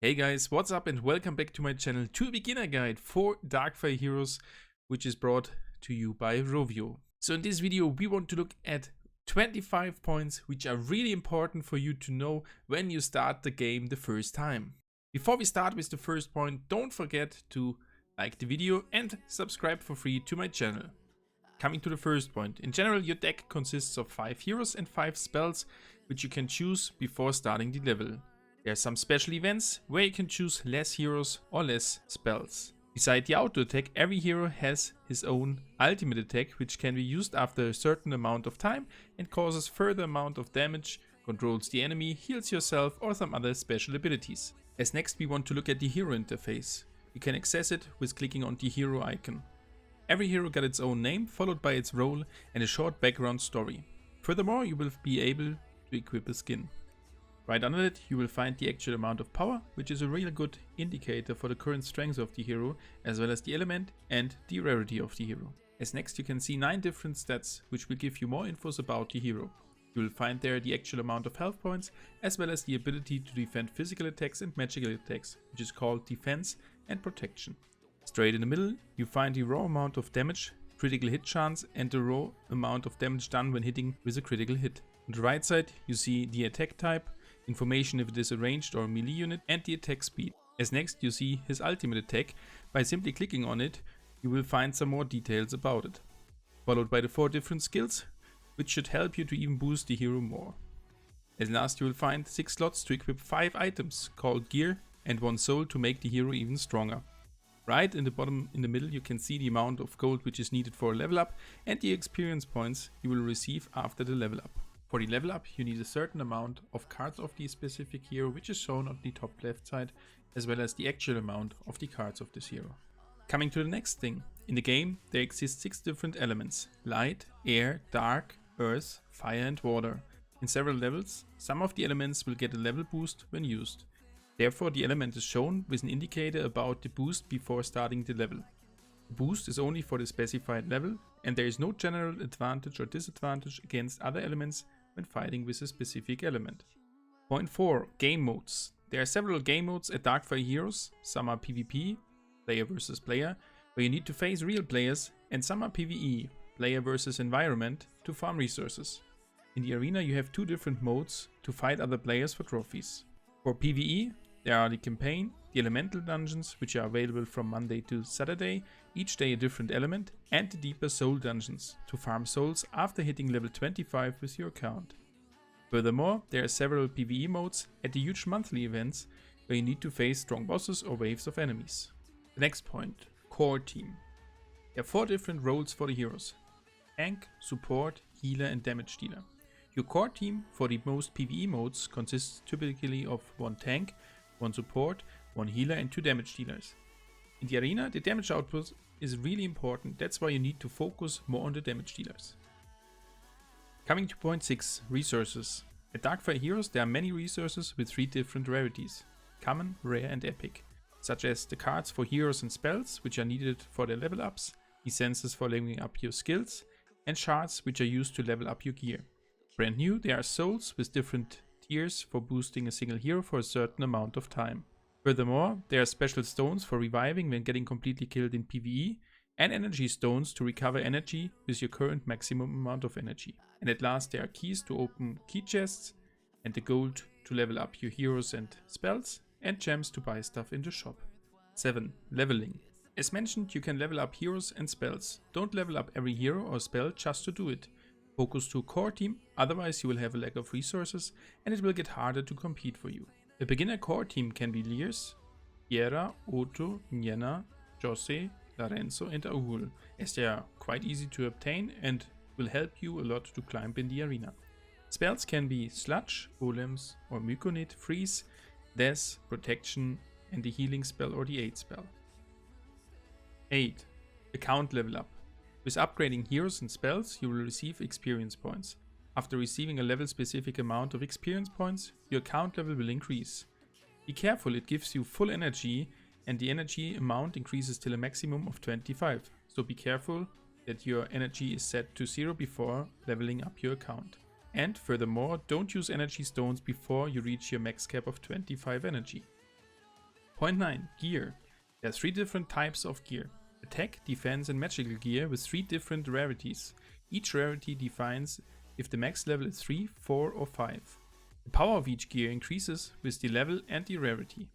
Hey guys, what's up and welcome back to my channel to a beginner guide for Darkfire Heroes, which is brought to you by Rovio. So in this video we want to look at 25 points which are really important for you to know when you start the game the first time. Before we start with the first point, don't forget to like the video and subscribe for free to my channel. Coming to the first point, in general your deck consists of 5 heroes and 5 spells which you can choose before starting the level. There are some special events where you can choose less heroes or less spells. Beside the auto attack, every hero has his own ultimate attack which can be used after a certain amount of time and causes further amount of damage, controls the enemy, heals yourself or some other special abilities. As next we want to look at the hero interface. You can access it with clicking on the hero icon. Every hero got its own name followed by its role and a short background story. Furthermore, you will be able to equip a skin. Right under it you will find the actual amount of power, which is a real good indicator for the current strength of the hero, as well as the element and the rarity of the hero. As next you can see 9 different stats which will give you more infos about the hero. You will find there the actual amount of health points, as well as the ability to defend physical attacks and magical attacks, which is called defense and protection. Straight in the middle you find the raw amount of damage, critical hit chance and the raw amount of damage done when hitting with a critical hit. On the right side you see the attack type, information if it is a ranged or melee unit, and the attack speed. As next you see his ultimate attack. By simply clicking on it you will find some more details about it, followed by the 4 different skills which should help you to even boost the hero more. As last you will find 6 slots to equip 5 items called gear and 1 soul to make the hero even stronger. Right in the bottom in the middle you can see the amount of gold which is needed for a level up and the experience points you will receive after the level up. For the level up you need a certain amount of cards of the specific hero, which is shown on the top left side, as well as the actual amount of the cards of this hero. Coming to the next thing, in the game there exist 6 different elements: light, air, dark, earth, fire and water. In several levels some of the elements will get a level boost when used. Therefore the element is shown with an indicator about the boost before starting the level. The boost is only for the specified level and there is no general advantage or disadvantage against other elements when fighting with a specific element. Point 4. Game modes. There are several game modes at Darkfire Heroes. Some are PvP, player versus player, where you need to face real players, and some are PvE, player versus environment, to farm resources. In the arena you have 2 different modes to fight other players for trophies. For PvE there are the campaign, the elemental dungeons which are available from Monday to Saturday, each day a different element, and the deeper soul dungeons to farm souls after hitting level 25 with your account. Furthermore, there are several PvE modes at the huge monthly events where you need to face strong bosses or waves of enemies. The next point, core team. There are 4 different roles for the heroes: tank, support, healer and damage dealer. Your core team for the most PvE modes consists typically of 1 tank, 1 support, 1 healer and 2 damage dealers. In the arena the damage output is really important, that's why you need to focus more on the damage dealers. Coming to point 6, resources. At Darkfire Heroes there are many resources with 3 different rarities: common, rare and epic, such as the cards for heroes and spells which are needed for their level ups, essences for leveling up your skills, and shards which are used to level up your gear. Brand new, there are souls with different tiers for boosting a single hero for a certain amount of time. Furthermore, there are special stones for reviving when getting completely killed in PvE, and energy stones to recover energy with your current maximum amount of energy. And at last there are keys to open key chests, and the gold to level up your heroes and spells, and gems to buy stuff in the shop. 7. Leveling. As mentioned, you can level up heroes and spells. Don't level up every hero or spell just to do it. Focus to a core team, otherwise you will have a lack of resources and it will get harder to compete for you. A beginner core team can be Liers, Yera, Otto, Nienna, Jose, Lorenzo and Ahul, as they are quite easy to obtain and will help you a lot to climb in the arena. Spells can be Sludge, Golems or Mykonid, Freeze, Death, Protection and the healing spell or the aid spell. 8. Account level up. With upgrading heroes and spells you will receive experience points. After receiving a level specific amount of experience points, your account level will increase. Be careful, it gives you full energy and the energy amount increases till a maximum of 25. So be careful that your energy is set to 0 before leveling up your account. And furthermore, don't use energy stones before you reach your max cap of 25 energy. Point 9. Gear. There are 3 different types of gear. Attack, defense and magical gear with 3 different rarities. Each rarity defines if the max level is 3, 4 or 5. The power of each gear increases with the level and the rarity.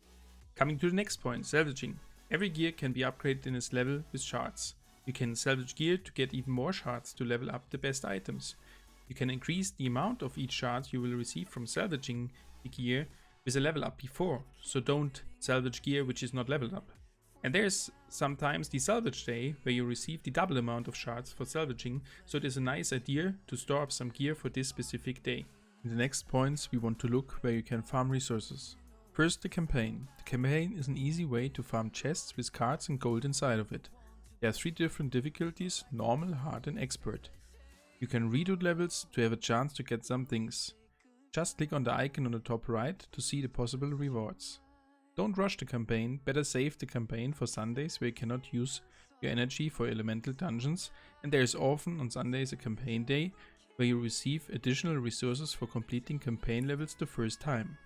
Coming to the next point, salvaging. Every gear can be upgraded in its level with shards. You can salvage gear to get even more shards to level up the best items. You can increase the amount of each shard you will receive from salvaging the gear with a level up before, so don't salvage gear which is not leveled up. And there's sometimes the salvage day where you receive the double amount of shards for salvaging, so it is a nice idea to store up some gear for this specific day. In the next points we want to look where you can farm resources. First, the campaign. The campaign is an easy way to farm chests with cards and gold inside of it. There are 3 different difficulties: normal, hard and expert. You can redo levels to have a chance to get some things. Just click on the icon on the top right to see the possible rewards. Don't rush the campaign, better save the campaign for Sundays where you cannot use your energy for elemental dungeons, and there is often on Sundays a campaign day where you receive additional resources for completing campaign levels the first time.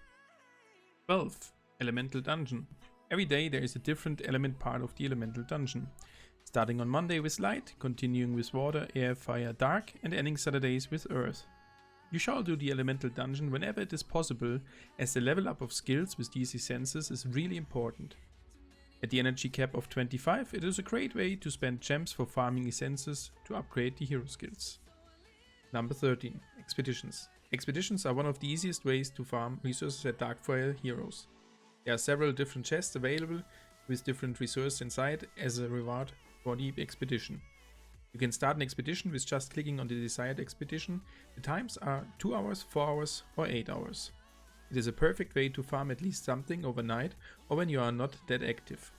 12. Elemental Dungeon. Every day there is a different element part of the elemental dungeon. Starting on Monday with light, continuing with water, air, fire, dark, and ending Saturdays with earth. You shall do the elemental dungeon whenever it is possible, as the level up of skills with these essences is really important. At the energy cap of 25, it is a great way to spend gems for farming essences to upgrade the hero skills. Number 13. Expeditions. Expeditions are one of the easiest ways to farm resources at Darkfire Heroes. There are several different chests available with different resources inside as a reward for the expedition. You can start an expedition with just clicking on the desired expedition. The times are 2 hours, 4 hours or 8 hours. It is a perfect way to farm at least something overnight or when you are not that active.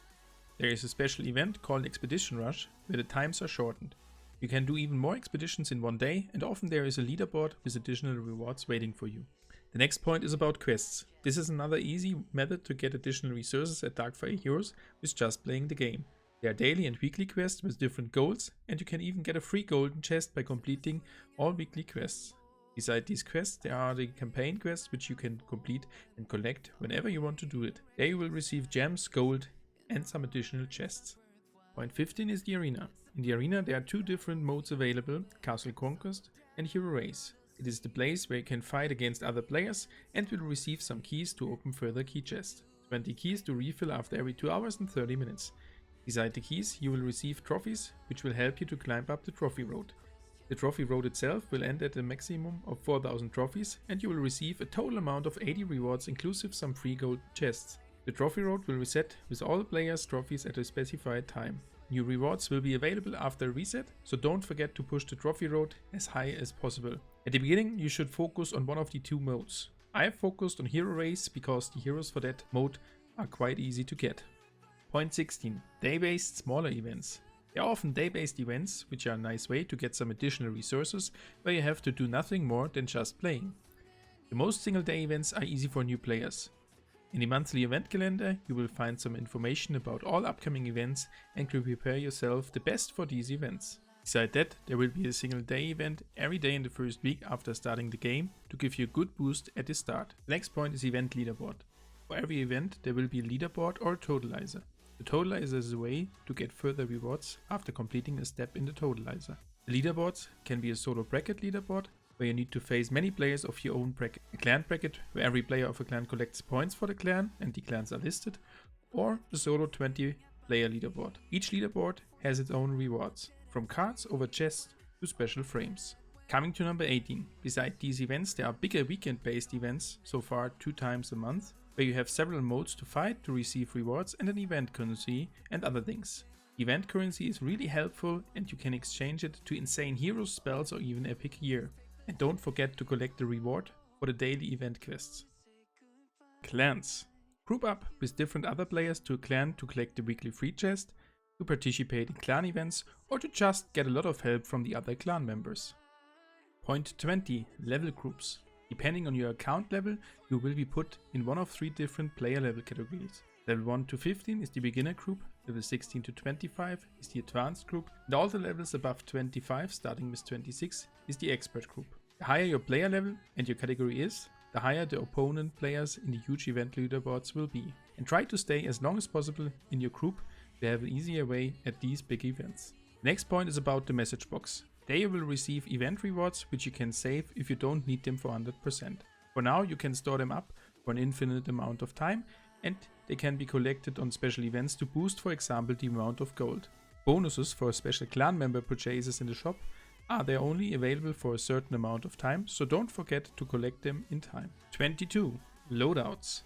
There is a special event called Expedition Rush where the times are shortened. You can do even more expeditions in one day, and often there is a leaderboard with additional rewards waiting for you. The next point is about quests. This is another easy method to get additional resources at Darkfire Heroes with just playing the game. There are daily and weekly quests with different goals, and you can even get a free golden chest by completing all weekly quests. Beside these quests, there are the campaign quests which you can complete and collect whenever you want to do it. There you will receive gems, gold and some additional chests. Point 15 is the arena. In the arena there are 2 different modes available: Castle Conquest and Hero Race. It is the place where you can fight against other players and will receive some keys to open further key chests. 20 keys to refill after every 2 hours and 30 minutes. Beside the keys you will receive trophies which will help you to climb up the trophy road. The trophy road itself will end at a maximum of 4000 trophies, and you will receive a total amount of 80 rewards inclusive some free gold chests. The trophy road will reset with all players' trophies at a specified time. New rewards will be available after a reset, so don't forget to push the trophy road as high as possible. At the beginning you should focus on one of the 2 modes. I have focused on Hero Race because the heroes for that mode are quite easy to get. Point 16. Day-based smaller events. There are often day-based events, which are a nice way to get some additional resources where you have to do nothing more than just playing. The most single day events are easy for new players. In the monthly event calendar you will find some information about all upcoming events and can prepare yourself the best for these events. Beside that, there will be a single day event every day in the first week after starting the game to give you a good boost at the start. The next point is event leaderboard. For every event there will be a leaderboard or a totalizer. The totalizer is a way to get further rewards after completing a step in the totalizer. The leaderboards can be a solo bracket leaderboard where you need to face many players of your own bracket, a clan bracket where every player of a clan collects points for the clan and the clans are listed, or the solo 20 player leaderboard. Each leaderboard has its own rewards, from cards over chests to special frames. Coming to number 18. Beside these events there are bigger weekend based events, so far 2 times a month, where you have several modes to fight to receive rewards and an event currency and other things. Event currency is really helpful and you can exchange it to insane hero spells or even epic gear. And don't forget to collect the reward for the daily event quests. Clans. Group up with different other players to a clan to collect the weekly free chest, to participate in clan events or to just get a lot of help from the other clan members. Point 20. Level groups. Depending on your account level, you will be put in one of 3 different player level categories. Level 1 to 15 is the beginner group, level 16 to 25 is the advanced group, and all the levels above 25, starting with 26, is the expert group. The higher your player level and your category is, the higher the opponent players in the huge event leaderboards will be. And try to stay as long as possible in your group to have an easier way at these big events. Next point is about the Messagebox. There you will receive event rewards which you can save if you don't need them for 100%. For now you can store them up for an infinite amount of time, and they can be collected on special events to boost, for example, the amount of gold. Bonuses for special clan member purchases in the shop are there only available for a certain amount of time, so don't forget to collect them in time. 22. Loadouts.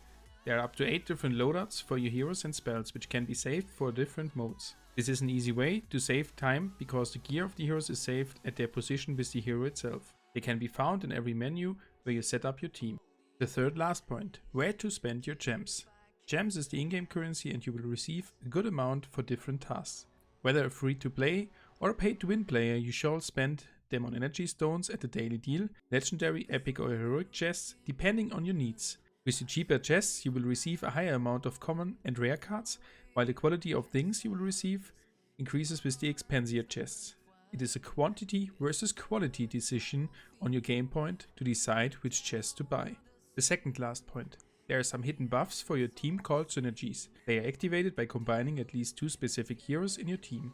There are up to 8 different loadouts for your heroes and spells which can be saved for different modes. This is an easy way to save time because the gear of the heroes is saved at their position with the hero itself. They can be found in every menu where you set up your team. The third last point, where to spend your gems. Gems is the in-game currency and you will receive a good amount for different tasks. Whether a free-to-play or a pay-to-win player, you shall spend them on energy stones at the daily deal, legendary, epic or heroic chests, depending on your needs. With the cheaper chests, you will receive a higher amount of common and rare cards, while the quality of things you will receive increases with the expensive chests. It is a quantity versus quality decision on your game point to decide which chest to buy. The second last point. There are some hidden buffs for your team called Synergies. They are activated by combining at least 2 specific heroes in your team.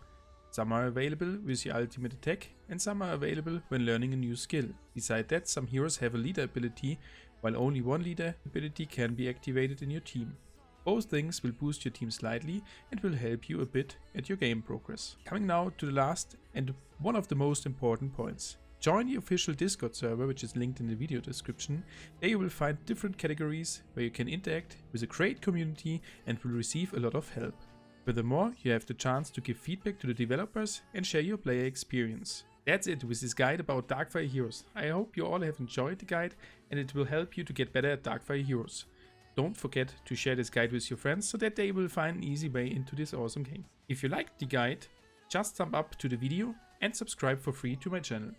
Some are available with your ultimate attack and some are available when learning a new skill. Besides that, some heroes have a leader ability, while only one leader ability can be activated in your team. Both things will boost your team slightly and will help you a bit at your game progress. Coming now to the last and one of the most important points. Join the official Discord server, which is linked in the video description. There you will find different categories where you can interact with a great community and will receive a lot of help. Furthermore, you have the chance to give feedback to the developers and share your player experience. That's it with this guide about Darkfire Heroes. I hope you all have enjoyed the guide and it will help you to get better at Darkfire Heroes. Don't forget to share this guide with your friends so that they will find an easy way into this awesome game. If you liked the guide, just thumb up to the video and subscribe for free to my channel.